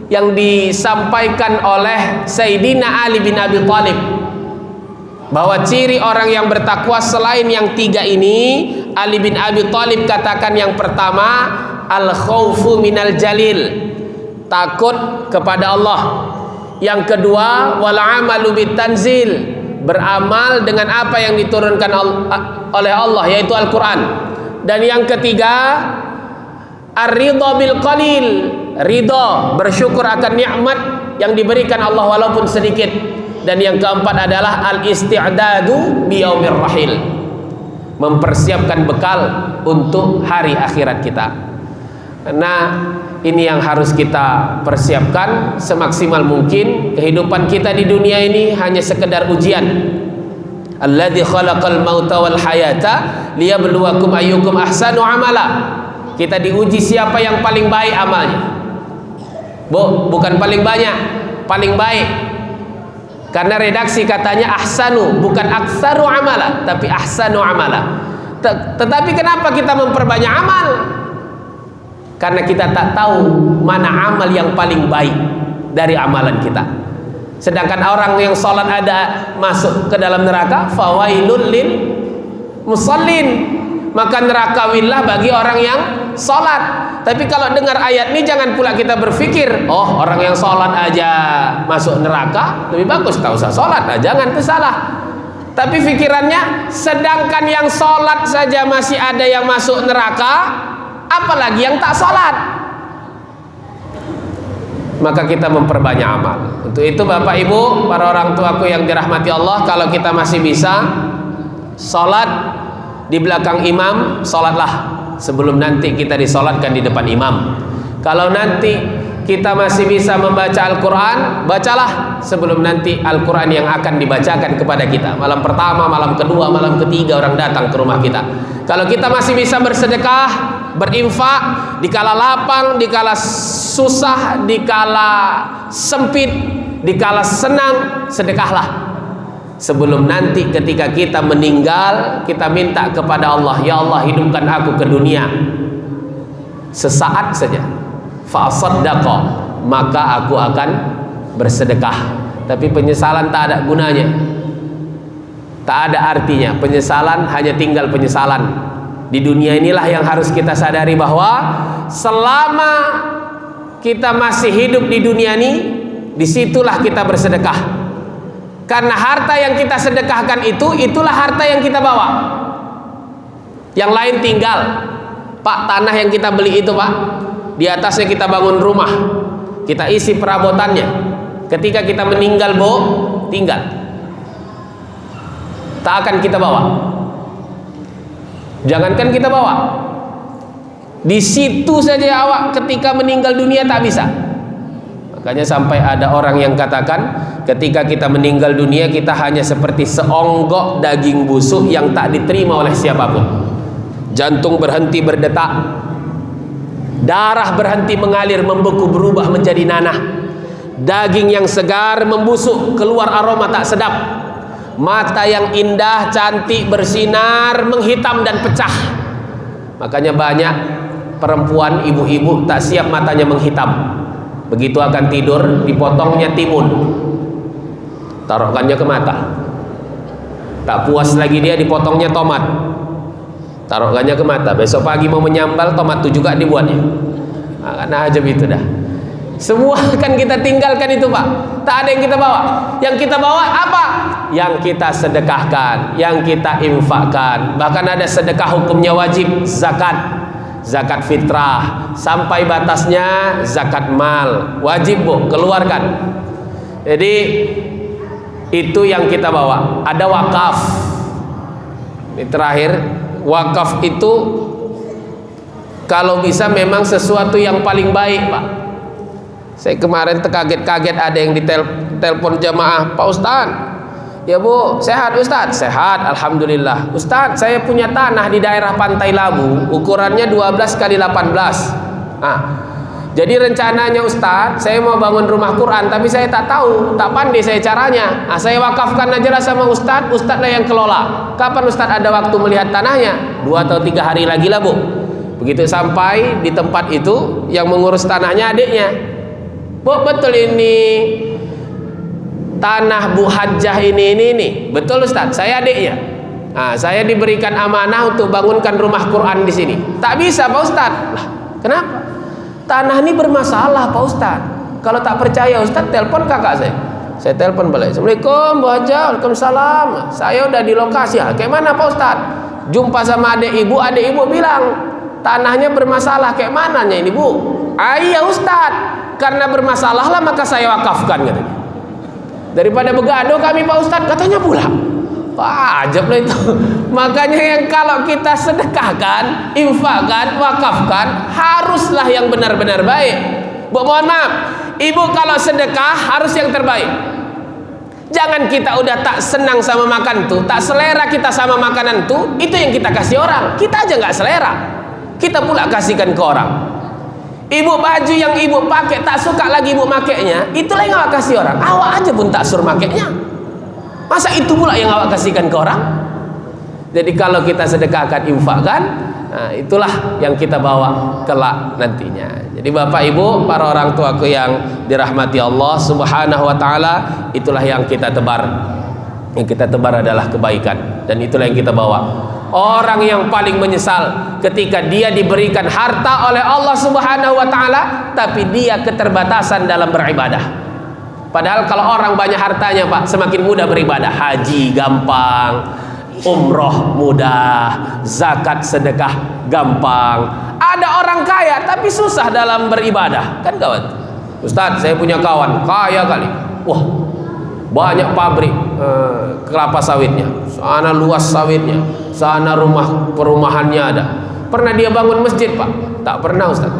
yang disampaikan oleh Sayyidina Ali bin Abi Thalib, bahwa ciri orang yang bertakwa selain yang tiga ini, Ali bin Abi Thalib katakan yang pertama, al-khawfu minal jalil, takut kepada Allah. Yang kedua, wal amalu bitanzil, beramal dengan apa yang diturunkan oleh Allah, yaitu Al-Quran. Dan yang ketiga, ar-ridha bil qalil, ridha, bersyukur akan nikmat yang diberikan Allah walaupun sedikit. Dan yang keempat adalah al-isti'dadu biyaumir rahil, mempersiapkan bekal untuk hari akhirat kita. Karena ini yang harus kita persiapkan semaksimal mungkin. Kehidupan kita di dunia ini hanya sekedar ujian. Alladzi khalaqal mauta wal hayata liyabluwakum ayyukum ahsanu amala. Kita diuji siapa yang paling baik amalnya. Bukan paling banyak, paling baik. Karena redaksi katanya ahsanu, bukan aktsaru amala, tapi ahsanu amala. Tetapi kenapa kita memperbanyak amal? Karena kita tak tahu mana amal yang paling baik dari amalan kita. Sedangkan orang yang sholat ada masuk ke dalam neraka, fawailul lil musallin, maka neraka willah bagi orang yang sholat. Tapi kalau dengar ayat ini jangan pula kita berpikir, oh orang yang sholat aja masuk neraka, lebih bagus tak usah sholat. Nah, jangan, itu salah. Tapi pikirannya, sedangkan yang sholat saja masih ada yang masuk neraka, apalagi yang tak sholat. Maka kita memperbanyak amal. Untuk itu Bapak Ibu, para orang tuaku yang dirahmati Allah, kalau kita masih bisa sholat di belakang imam, sholatlah sebelum nanti kita disolatkan di depan imam. Kalau nanti kita masih bisa membaca Al-Quran, bacalah sebelum nanti Al-Quran yang akan dibacakan kepada kita. Malam pertama, malam kedua, malam ketiga orang datang ke rumah kita. Kalau kita masih bisa bersedekah, berinfak, dikala lapang, dikala susah, dikala sempit, dikala senang, sedekahlah. Sebelum nanti ketika kita meninggal, kita minta kepada Allah, ya Allah hidupkan aku ke dunia sesaat saja, fa'asaddaqa, maka aku akan bersedekah. Tapi penyesalan tak ada gunanya, tak ada artinya. Penyesalan hanya tinggal penyesalan. Di dunia inilah yang harus kita sadari bahwa selama kita masih hidup di dunia ini, disitulah kita bersedekah. Karena harta yang kita sedekahkan itulah harta yang kita bawa. Yang lain tinggal. Pak, tanah yang kita beli itu Pak, di atasnya kita bangun rumah, kita isi perabotannya. Ketika kita meninggal tinggal, tak akan kita bawa. Jangankan kita bawa, di situ saja awak ketika meninggal dunia tak bisa. Makanya sampai ada orang yang katakan, ketika kita meninggal dunia, kita hanya seperti seonggok daging busuk yang tak diterima oleh siapapun. Jantung berhenti berdetak, darah berhenti mengalir, membeku, berubah menjadi nanah. Daging yang segar membusuk, keluar aroma tak sedap. Mata yang indah, cantik, bersinar, menghitam dan pecah. Makanya banyak perempuan, ibu-ibu tak siap matanya menghitam. Begitu akan tidur, dipotongnya timun, taruhkannya ke mata. Tak puas lagi dia, dipotongnya tomat, taruhkannya ke mata. Besok pagi mau menyambal, tomat itu juga dibuatnya. Nah, aja itu dah. Semua akan kita tinggalkan itu Pak. Tak ada yang kita bawa. Yang kita bawa apa? Yang kita sedekahkan, yang kita infakkan. Bahkan ada sedekah hukumnya wajib, zakat, zakat fitrah, sampai batasnya zakat mal, wajib Bu, keluarkan. Jadi itu yang kita bawa. Ada wakaf. Ini terakhir, wakaf itu kalau bisa memang sesuatu yang paling baik Pak. Saya kemarin terkaget-kaget ada yang ditelepon jamaah, Pak Ustaz, ya Bu, sehat Ustaz? Sehat, Alhamdulillah. Ustaz, saya punya tanah di daerah Pantai Labu, ukurannya 12 kali 18. Jadi rencananya Ustaz, saya mau bangun rumah Quran, tapi saya tak tahu, tak pandai saya caranya. Saya wakafkan aja lah sama Ustaz, Ustaz lah yang kelola. Kapan Ustaz ada waktu melihat tanahnya? 2 atau 3 hari lagi lah Bu. Begitu sampai di tempat itu, yang mengurus tanahnya adiknya. Bu, betul ini tanah Bu Hajjah ini. Betul Ustaz, saya adiknya. Saya diberikan amanah untuk bangunkan rumah Quran di sini. Tak bisa Pak Ustaz. Lah, kenapa? Tanah ini bermasalah Pak Ustaz. Kalau tak percaya Ustaz, telepon kakak saya. Saya telepon balik. Assalamualaikum Bu Hajjah. Waalaikumsalam. Saya udah di lokasi. Kayak mana Pak Ustaz? Jumpa sama adik ibu bilang tanahnya bermasalah. Kayak mananya ini Bu? Iya Ustaz, karena bermasalah lah maka saya wakafkan katanya. Daripada begaduh kami Pak Ustaz, katanya pula. Wah, ajab lah itu. Makanya yang kalau kita sedekahkan, infakkan, wakafkan, haruslah yang benar-benar baik. Bu, mohon maaf, Ibu kalau sedekah harus yang terbaik. Jangan kita udah tak senang sama makan tuh, tak selera kita sama makanan tuh, itu yang kita kasih orang. Kita aja nggak selera, kita pula kasihkan ke orang. Ibu baju yang ibu pakai tak suka lagi ibu makainya, itulah yang awak kasih orang. Awak aja pun tak suruh makainya. Masa itu pula yang awak kasihkan ke orang? Jadi kalau kita sedekahkan, infakkan, nah, itulah yang kita bawa kelak nantinya. Jadi Bapak Ibu, para orang tuaku yang dirahmati Allah Subhanahu wa taala, itulah yang kita tebar. Yang kita tebar adalah kebaikan, dan itulah yang kita bawa. Orang yang paling menyesal ketika dia diberikan harta oleh Allah Subhanahu wa taala tapi dia keterbatasan dalam beribadah. Padahal kalau orang banyak hartanya, Pak, semakin mudah beribadah. Haji gampang, umroh mudah, zakat sedekah gampang. Ada orang kaya tapi susah dalam beribadah, kan kawan? Ustaz, saya punya kawan kaya kali. Wah, banyak pabrik kelapa sawitnya, sana luas sawitnya, sana perumahannya ada. Pernah dia bangun masjid, Pak? Tak pernah, Ustaz.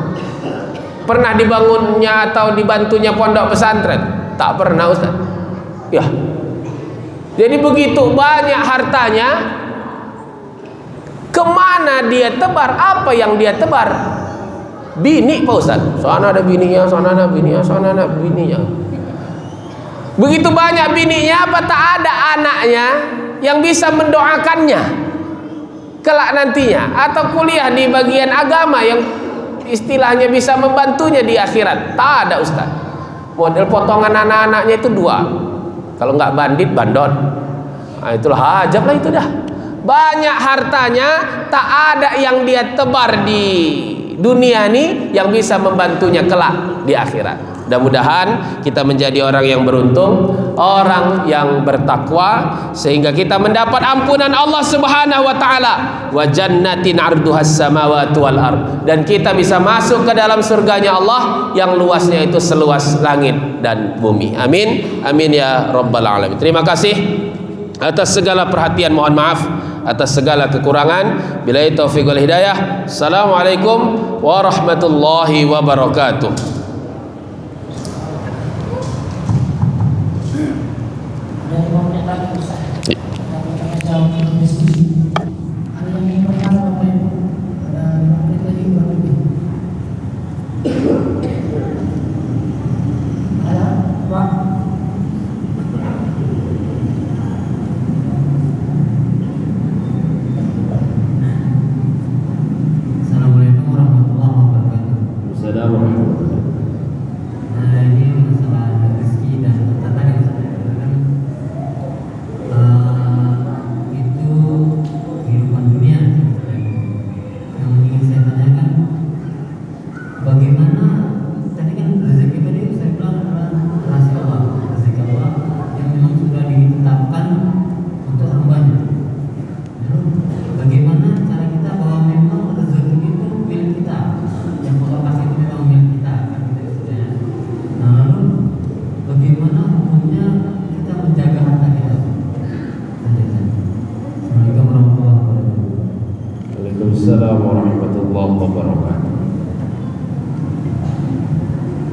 Pernah dibangunnya atau dibantunya pondok pesantren? Tak pernah, Ustaz. Ya. Jadi begitu banyak hartanya, kemana dia tebar? Apa yang dia tebar? Bini, Pak Ustaz. Sana ada bininya, sana ada bininya, sana ada bininya. Begitu banyak bininya, apa tak ada anaknya yang bisa mendoakannya kelak nantinya, atau kuliah di bagian agama yang istilahnya bisa membantunya di akhirat? Tak ada, Ustaz. Model potongan anak-anaknya itu 2. Kalau nggak bandit, bandot. Nah, itulah hajab lah itu dah. Banyak hartanya, tak ada yang dia tebar di dunia ini yang bisa membantunya kelak di akhirat. Mudah-mudahan kita menjadi orang yang beruntung, orang yang bertakwa, sehingga kita mendapat ampunan Allah Subhanahu wa taala, wa jannatin 'arduhas samawati wal ard, dan kita bisa masuk ke dalam surganya Allah yang luasnya itu seluas langit dan bumi. Amin. Amin ya rabbal alamin. Terima kasih atas segala perhatian, mohon maaf atas segala kekurangan. Billahi taufiq wal hidayah. Assalamualaikum warahmatullahi wabarakatuh.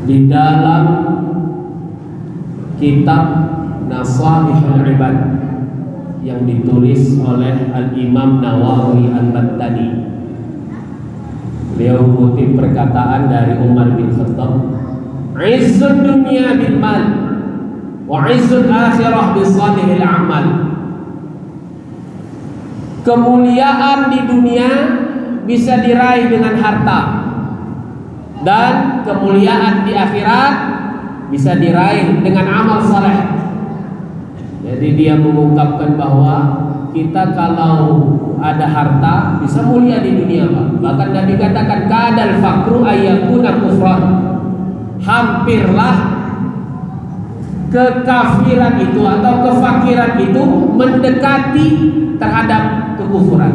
Di dalam kitab Nasaihul Ibad yang ditulis oleh Al-Imam Nawawi Al-Battani, beliau mengutip perkataan dari Umar bin Khattab, "Izzud dunya bil mal wa izzul akhirah bis salihil a'mal." Kemuliaan di dunia bisa diraih dengan harta, dan kemuliaan di akhirat bisa diraih dengan amal saleh. Jadi dia mengungkapkan bahwa kita kalau ada harta bisa mulia di dunia, Pak. Bahkan Nabi katakan kadal fakru ayyakuna kufran. Hampirlah kekafiran itu atau kefakiran itu mendekati terhadap kekufuran.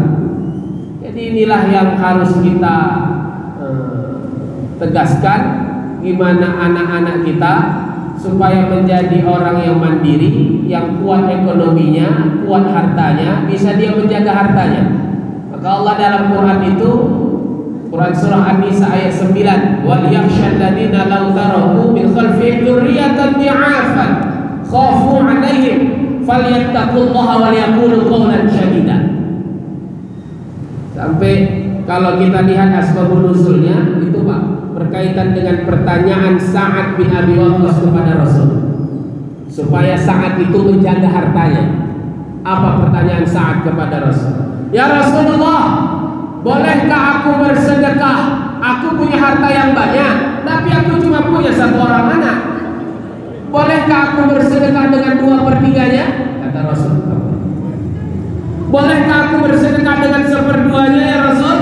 Jadi inilah yang harus kita tegaskan, gimana anak-anak kita supaya menjadi orang yang mandiri, yang kuat ekonominya, kuat hartanya, bisa dia menjaga hartanya. Maka Allah dalam Quran itu, Quran surah An-Nisa ayat 9, wal yakhshal ladina law taraku min khalfihim dzurriyyatan dhi'afan khafu 'alaihim falyattaqullaha wal yaqulu qawlan shadida. Sampai kalau kita lihat asbabun nuzulnya itu, Pak, berkaitan dengan pertanyaan Sa'ad bin Abi Waqqas kepada Rasul. supaya Sa'ad itu menjaga hartanya. Apa pertanyaan Sa'ad kepada Rasul? Ya Rasulullah, bolehkah aku bersedekah? Aku punya harta yang banyak, tapi aku cuma punya 1 orang anak. Bolehkah aku bersedekah dengan 2/3-nya? Kata Rasul. Bolehkah aku bersedekah dengan 1/2-nya ya Rasul?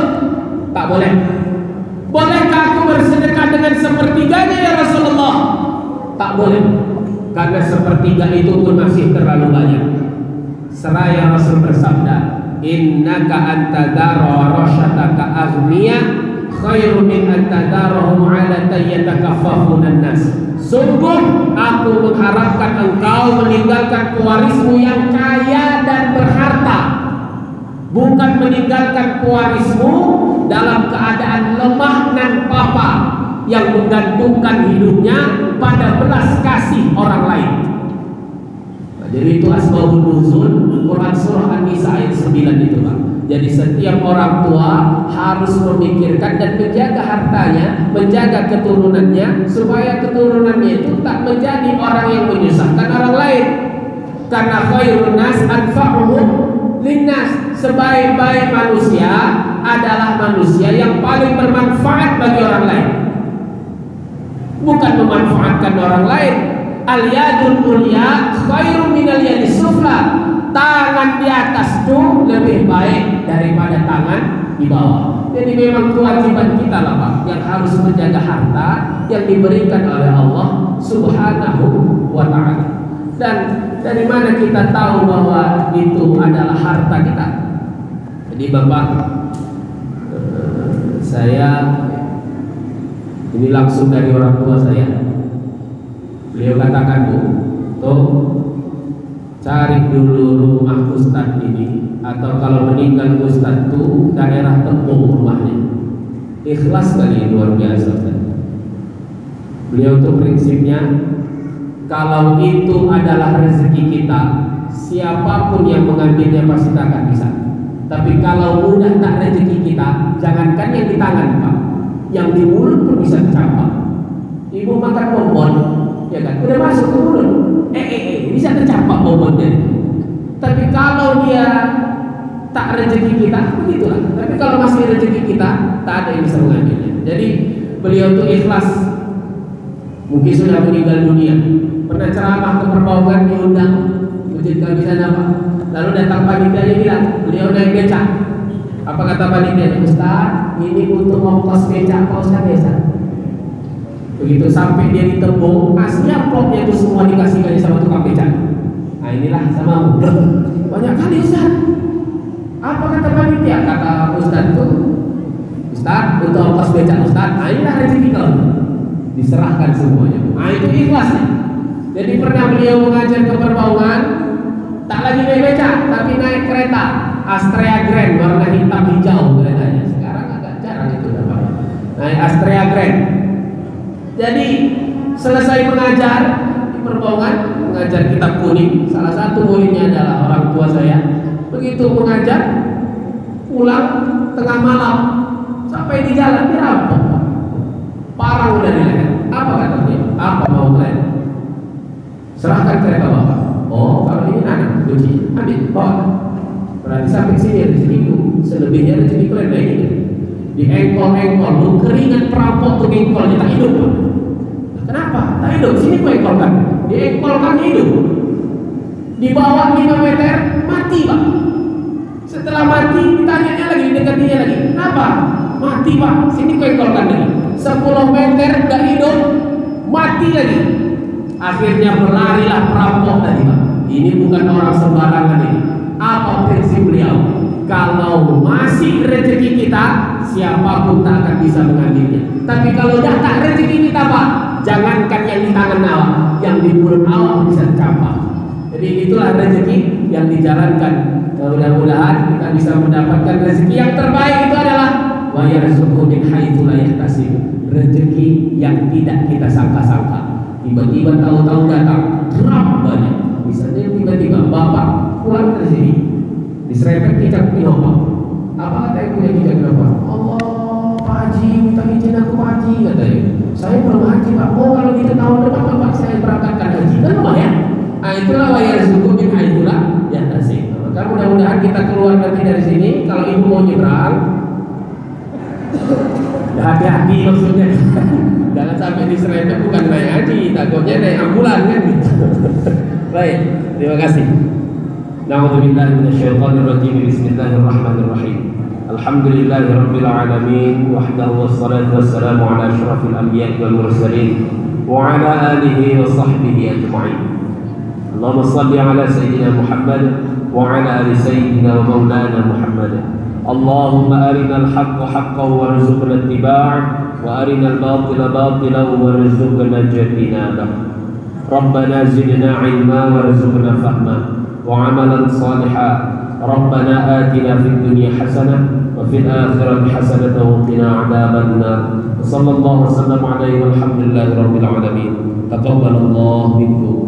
Tak boleh. Bolehkah aku bersedekah dengan 1/3-nya ya Rasulullah? Tak boleh. Karena 1/3 itu pun masih terlalu banyak. Seraya Rasul bersabda, innaka antadara warashataka aghniya khairu min antadarahum ala tayyatakafafunan nas. Sungguh aku mengharapkan engkau meninggalkan pewarismu yang kaya dan berharta, bukan meninggalkan pewarismu dalam keadaan lemah dan papa yang menggantungkan hidupnya pada belas kasih orang lain. Jadi itu asbabun nuzul Quran surah An-Nisa ayat 9 itu, Pak. Jadi setiap orang tua harus memikirkan dan menjaga hartanya, menjaga keturunannya, supaya keturunannya itu tak menjadi orang yang menyusahkan orang lain. Karena khairun nas anfa'uhum linnas. Sebaik-baik manusia adalah manusia yang paling bermanfaat bagi orang lain, bukan memanfaatkan orang lain. Al-yadul ulya khairun minal yadis sufla. Tangan di atas itu lebih baik daripada tangan di bawah. Jadi memang kewajiban kita lah, Pak, yang harus menjaga harta yang diberikan oleh Allah Subhanahu wa ta'ala. Dan dari mana kita tahu bahwa itu adalah harta kita? Jadi Bapak, saya ini langsung dari orang tua saya. Beliau katakan, Bu, tuh cari dulu rumah Ustadz ini, atau kalau meninggal Ustadz itu daerah Tepung rumahnya. Ikhlas kali, luar biasa Ustadz. Beliau tuh prinsipnya, kalau itu adalah rezeki kita, siapapun yang mengambilnya pasti tak akan bisa. Tapi kalau mudah tak rezeki kita, jangankan yang di tangan, Pak, yang di mulut pun bisa tercampak. Ibu makan bonbon, ya kan, udah masuk ke mulut, bisa tercampak bonbonnya. Tapi kalau dia tak rezeki kita, begitulah. Tapi kalau masih rezeki kita, tak ada yang bisa mengambilnya. Jadi beliau tuh ikhlas. Mungkin sudah meninggal dunia, pernah ceramah ke Perbaungan, diundang masjid kami sana, Pak. Lalu datang panitia bilang, beliau naik becak. Apa kata panitia? Ustaz, ini untuk ongkos becak Pak Ustaz biasa. Begitu sampai dia di Tepung, asli amplopnya itu semua dikasihkan sama tukang becak. Nah inilah sama banyak kali Ustaz. Apa kata panitia? Kata Ustaz itu, Ustaz untuk ongkos becak Ustaz, nah inilah rezeki kau. Diserahkan semuanya. Nah itu ikhlasnya. Jadi pernah beliau mengajar ke Perbaungan, tak lagi naik becak, tapi naik kereta Astrea Grand warna hitam hijau keretanya. Sekarang agak jarang itu dapat. Naik Astrea Grand. Jadi selesai mengajar di Perbaungan, mengajar kitab kuning. Salah satu muridnya adalah orang tua saya. Begitu mengajar, pulang tengah malam, sampai di jalan dirampok. Parang udah di leher. Apa kata dia? Apa mau kalian? Serahkan kereta Bapak. Oh, kalau ini anak kunci, ambil bawa. Berarti sampai sini rezekiku, selebihnya rezeki kalian lagi. Di engkol-engkol, lu keringat perampok tuh engkolnya tak hidup. Kenapa? Tak hidup. Sini ku engkolkan. Di engkolkan hidup. Di bawah 5 meter mati, Pak. Setelah mati ditanyanya lagi, dekatinya lagi. Kenapa? Mati, Pak. Sini ku engkolkan lagi. 10 meter udah hidup, mati lagi. Akhirnya berlarilah perampok tadi, Pak. Ini bukan orang sembarangan ini. Apa prinsip beliau? Kalau masih rezeki kita, siapapun tak akan bisa mengambilnya. Tapi kalau dah tak rezeki kita, Pak, jangankan yang di tangan awak, yang di mulut awak bisa tercampak. Jadi itulah rezeki yang dijalankan. Mudah-mudahan kita bisa mendapatkan rezeki yang terbaik. Itu adalah wa yarzuqhu min haitsu la yahtasib. Rezeki yang tidak kita sangka-sangka. Tiba-tiba tahu-tahu datang, drop banyak. Misalnya tiba-tiba bapak pulang dari sini, diserempet kicap Innova. Apa kata ibunya kicap Innova? Allah, Pak Haji, minta izin aku Pak Haji, katanya. Saya belum haji Pak. Oh kalau gitu tahun depan Bapak saya berangkatkan haji, kan lumayan. Nah, itulah wa yarzuqu min haitsu la yahtasib. Maka mudah-mudahan kita keluar nanti dari sini, kalau ibu mau nyebrang, hati-hati maksudnya. Jangan sampai diserempet, bukan naik haji, takutnya naik ambulan kan gitu. Baik, terima kasih. Na'udzubillahi minasyaitonir rajim. Bismillahirrahmanirrahim. Alhamdulillahirabbil alamin wahdahu wassalatu wassalamu ala asyrafil anbiya'i wal mursalin wa ala alihi wa sahbihi ajma'in. Allahumma shalli ala sayyidina Muhammad wa ala ali sayyidina wa maulana Muhammad. Allahumma arinal haqqa haqqan warzuqna ittiba'ah wa arinal batila batilan warzuqna ijtinabah. Rabbana zidna 'ilma warzuqna fahma wa 'amalan shalihan. Rabbana atina fid dunya hasanah wa fil akhirati hasanah wa qina 'adzabannar. Sallallahu alaihi wasallam alaihi walhamdulillahi rabbil alamin. Taqabbalallahu minkum.